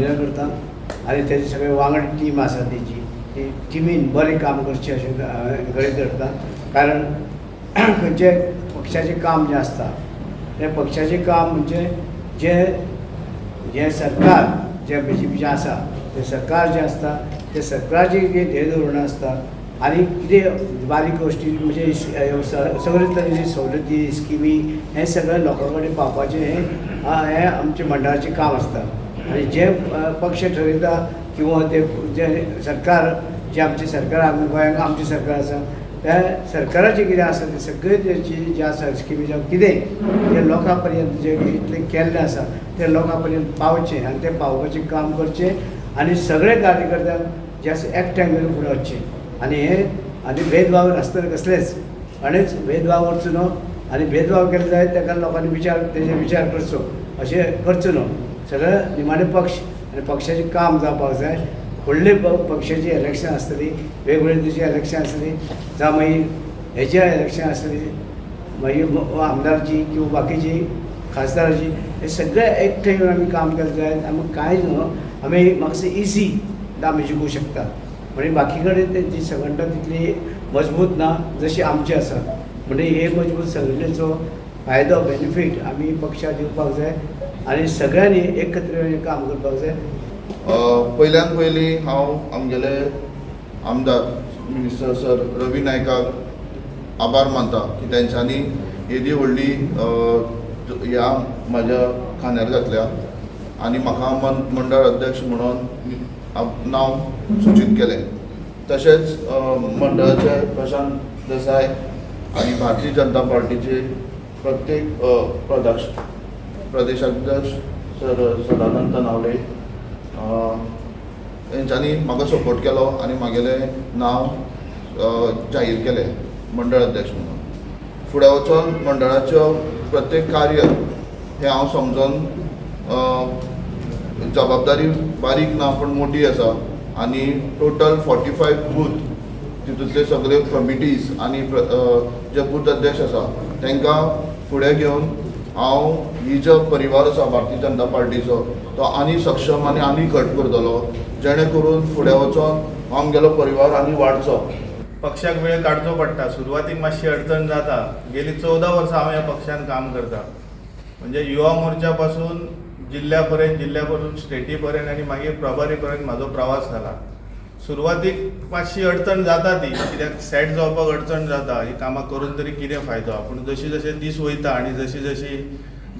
अभिनंदन करता आनी तेजे सगळे वांगड टीम आसा तेजी ती टिमीन बरें काम करचें अशें गरज करता. कारण खंयचे पक्षाचें काम जें आसता तें पक्षाचें काम म्हणजे जें सरकार जें BJPचें आसा तें सरकार जें आसता तें सरकाराचें जें ध्येय धोरणां आसता आनी कितें बारीक गोश्टी म्हणजे सगळे तरेची सवलती स्किमी हें सगळें लोकां कडेन पावपाचें हें आमचें मंडळाचें काम आसता. आनी जे पक्ष ठरयता किंवा ते जे सरकार जे आमचें सरकार गोंयांत आमचें सरकार आसा त्या सरकाराचें कितें आसा तें सगळें जें आसा स्किमी जावं कितें तें लोकां पर्यंत जें इतलें केल्लें आसा तें लोकां पर्यंत पावचें आनी तें पावोवपाचें काम करचें आनी सगळे कार्यकर्त्यांक जे आसा एकठांय करून फुडें वचचें आनी भेदभाव नासतना कसलेच आनीच भेदभाव करचो न्हू आनी भेदभाव केलो जायत ताका लोकांनी तेजे विचार करचो अशें करचो न्हू. सगळे निमाणे पक्ष आनी पक्षाचें काम जावपाक जाय. व्हडले पक्षाची इलेक्शन आसतली वेगवेगळे तरेची इलेक्शन आसतली जावं मागीर हेचें इलेक्शन आसतली मागीर आमदारची किंवा बाकीची खासदाराची हे सगळे एकठांय येवन आमी काम केलें जायत. आमी कांयच न्हू आमी म्हाका इजी आमी जिखूंक शकता. म्हणजे बाकी कडेन तेंची संघटना तितली मजबूत ना जशी आमची आसा. म्हणजे हे मजबूत संघटनेचो फायदो बेनिफीट आमी पक्षाक दिवपाक जाय आनी सगळ्यांनी एकत्र येवन काम करपाक जाय. पयल्यान पयलीं हांव आमगेले आमदार मिनिस्टर सर रवी नायकाक आभार मानता की तेंच्यांनी येदी व्हडली ह्या म्हाज्या खांद्यार घातल्या आनी म्हाका मंडळ अध्यक्ष म्हणून नांव सुचीत केलें. तशेंच मंडळाचे प्रशांत देसाय आनी भारतीय जनता पार्टीचे प्रत्येक प्रदेशाध्यक्ष सर सदानंद तनावले तेंच्यांनी म्हाका सपोर्ट केलो आनी म्हागेलें नांव जाहीर केलें मंडळ अध्यक्ष म्हणून. फुडें वचून मंडळाच्यो प्रत्येक कार्य हें हांव समजून जबाबदारी बारीक ना पूण मोठी आसा आनी टोटल 45 बूथ तितूंतले सगळे कमिटीज आनी जे बूथ अध्यक्ष आसा तांकां फुडें घेवन हांव ही जो परिवार आसा भारतीय जनता पार्टीचो तो आनी सक्षम आनी घट करतलो जेणे करून फुडें वचून आमगेलो परिवार आनी वाडचो. पक्षाक वेळ काडचो पडटा. सुरवातीक मातशी अडचण जाता. गेली 14 वर्सां हांव ह्या पक्षान काम करता. म्हणजे युवा मोर्चा पासून जिल्ल्यापर्यंत स्टेटी पर्यंत आनी मागीर प्रभारी पर्यंत म्हाजो प्रवास जाला. सुरवातीक मातशी अडचण जाता ती कित्याक सेट जावपाक अडचण जाता. ही कामां करून तरी कितें फायदो. पूण जशी जशे दीस वयता आनी जशी जशी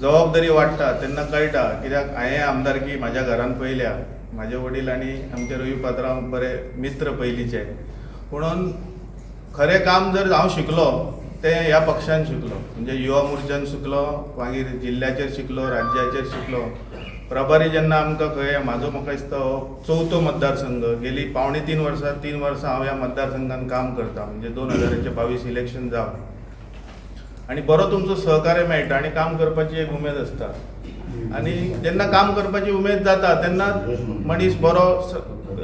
जबाबदारी वाडटा तेन्ना कळटा. कित्याक हांवें आमदारकी म्हाज्या घरान पयल्या. म्हाजे वडील आनी आमचे रवी पात्रांव बरे मित्र पयलींचे. म्हणून खरें काम जर हांव शिकलो तें ह्या पक्षान शिकलो. म्हणजे युवा मोर्चान शिकलो मागीर जिल्ल्याचेर शिकलो राज्याचेर शिकलो. प्रभारी जेन्ना आमकां खंय म्हाका दिसता हो 4थो मतदारसंघ गेली 3.5 वर्सां 3 वर्सां हांव ह्या मतदारसंघान काम करता. म्हणजे 2022 इलेक्शन जावन आनी बरो तुमचो सहकार्य मेळटा आनी काम करपाची एक उमेद आसता. आनी जेन्ना काम करपाची उमेद जाता तेन्ना मनीस बरो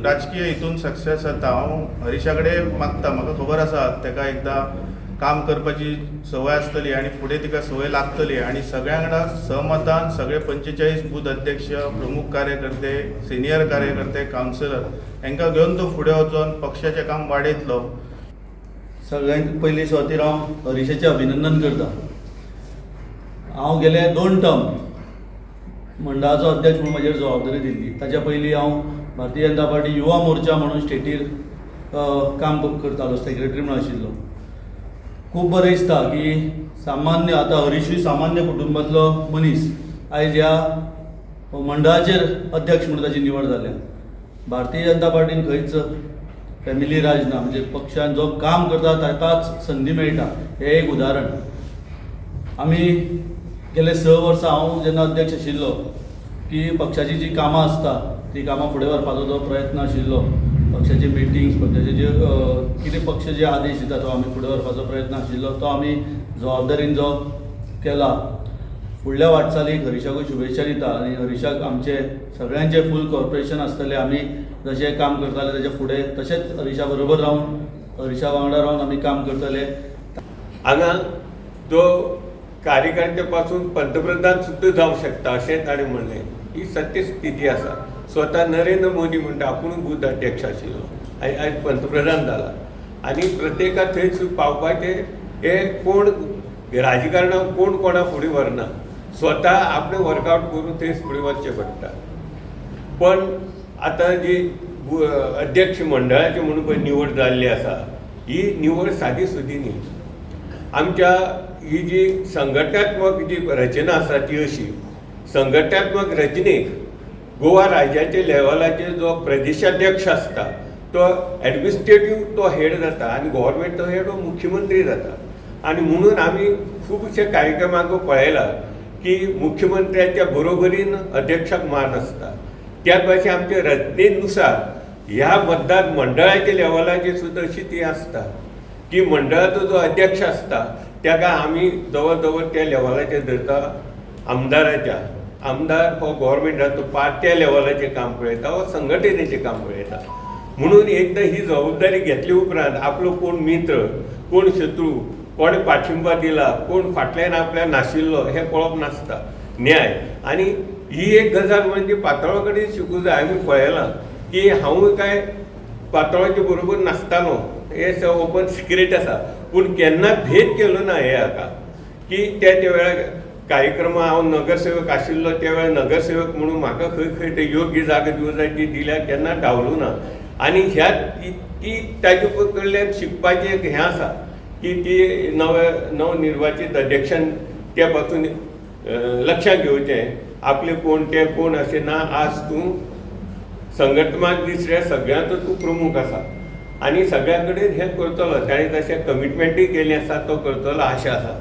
राजकीय हितून सक्सेस जाता. हांव हरिशा कडेन मागता. म्हाका खबर आसा ताका एकदां काम करपाची संवय आसतली आनी फुडें तिका संवय लागतली आनी सगळ्यां वांगडा सहमतान सगळे 45 बूथ अध्यक्ष प्रमुख कार्यकर्ते सिनियर कार्यकर्ते कावन्सिलर हांकां घेवन तो फुडें वचून पक्षाचें काम वाडयतलो. सगळ्यांत पयलीं सुवातेर हांव हरिशाचें अभिनंदन करता. हांव गेले 2 टर्म मंडळाचो अध्यक्ष म्हणून म्हाजेर जबाबदारी दिल्ली. ताच्या पयलीं हांव भारतीय जनता पार्टी युवा मोर्चा म्हणून स्टेटीर काम करतालो सेक्रेटरी म्हणून आशिल्लो. खूब बरें दिसता की सामान्य आतां हरिशूय सामान्य कुटुंबांतलो मनीस आयज ह्या मंडळाचेर अध्यक्ष म्हणून ताची निवड जाल्या. भारतीय जनता पार्टीन खंयच फॅमिली राज ना. म्हणजे पक्षान जो काम करता ताकाच संदी मेळटा हें एक उदाहरण. आमी गेले 6 वर्सां हांव जेन्ना अध्यक्ष आशिल्लो की पक्षाची जी कामां आसता ती कामां फुडें व्हरपाचो जो प्रयत्न आशिल्लो. पक्षाचे मिटिंग्स पक्षाचे जे कितें पक्ष जे आदेश दिता तो आमी फुडें व्हरपाचो प्रयत्न आशिल्लो तो आमी जबाबदारीन जो केला. फुडल्या वाटचालीक हरिशाकूय शुभेच्छा दिता आनी हरिशाक आमचे सगळ्यांचे फूल कॉर्पोरेशन आसतलें. आमी जशें काम करताले तेजे फुडें तशेंच हरिशा बरोबर रावन हरिशा वांगडा रावन आमी काम करतले. हांगा जो कार्यकर्त्या पासून पंतप्रधान सुद्धा जावं शकता अशें ताणें म्हणलें. ही सत्य स्थिती आसा. स्वता नरेंद्र मोदी म्हणटा आपूण बूथ अध्यक्ष आशिल्लो आयज पंतप्रधान जाला आनी प्रत्येकाक थंय पावपाचें हे कोण राजकारणाक कोण कोणा फुडें व्हरना स्वता आपणें वर्कआवट करून थंयच फुडें वचचें पडटा. पण आतां जी अध्यक्ष मंडळाची म्हणून पळय निवड जाल्ली आसा ही निवड सादी सुदी न्ही. आमच्या ही जी संघटनात्मक जी रचना आसा ती अशी संघटनात्मक रचनेक गोवा राज्याच्या लेवलाचेर जो प्रदेशाध्यक्ष आसता तो एडमिनिस्ट्रेटीव तो हेड जाता आनी गव्हर्मेंट तो हेड हो मुख्यमंत्री जाता. आनी म्हणून आमी खुबशे कार्यक्रमाक पळयला की मुख्यमंत्र्याच्या बरोबरीन अध्यक्षाक मान आसता. त्याच भाशेन आमच्या रचनेनुसार ह्या मतदार मंडळाच्या लेवलाचेर सुद्दां अशी ती आसता की मंडळाचो जो अध्यक्ष आसता ताका आमी जवळ जवळ त्या लेवलाचेर धरता आमदाराच्या. आमदार हो गव्हर्मेंटाचो पार्ट्या लेवलाचें काम पळयता हो संघटनेचें काम पळयता. म्हणून एकदां ही जबाबदारी घेतले उपरांत आपलो कोण मित्र कोण शत्रू कोणे पाठिंबा दिला कोण फाटल्यान आपल्याक नाशिल्लो हें पळोवप नासता न्याय. आनी ही एक गजाल म्हणजे पातळा कडेन शिकूं जाय. आमी पळयलां की हांव काय पातळाचे बरोबर नासतालो हें ओपन सिक्रेट आसा पूण केन्ना भेद केलो ना हे हाका की त्या वेळार कार्यक्रम हांव नगरसेवक आशिल्लो त्या वेळार नगरसेवक म्हणून म्हाका खंय खंय ते योग्य जागा दिवं जाय ती दिल्यार केन्ना डावलो ना. आनी ह्या ती ताजे कडल्यान शिकपाचें एक हें आसा की ती नवनिर्वाचित अध्यक्षान त्या पासून लक्षात घेवचें आपले कोण ते कोण अशें ना. आज तूं संघटनाक दुसऱ्या सगळ्यांचो तूं प्रमुख आसा आनी सगळ्या कडेन हें करतलो. ताणें तशें कमिटमेंटूय केलें आसा तो करतलो आशा आसा.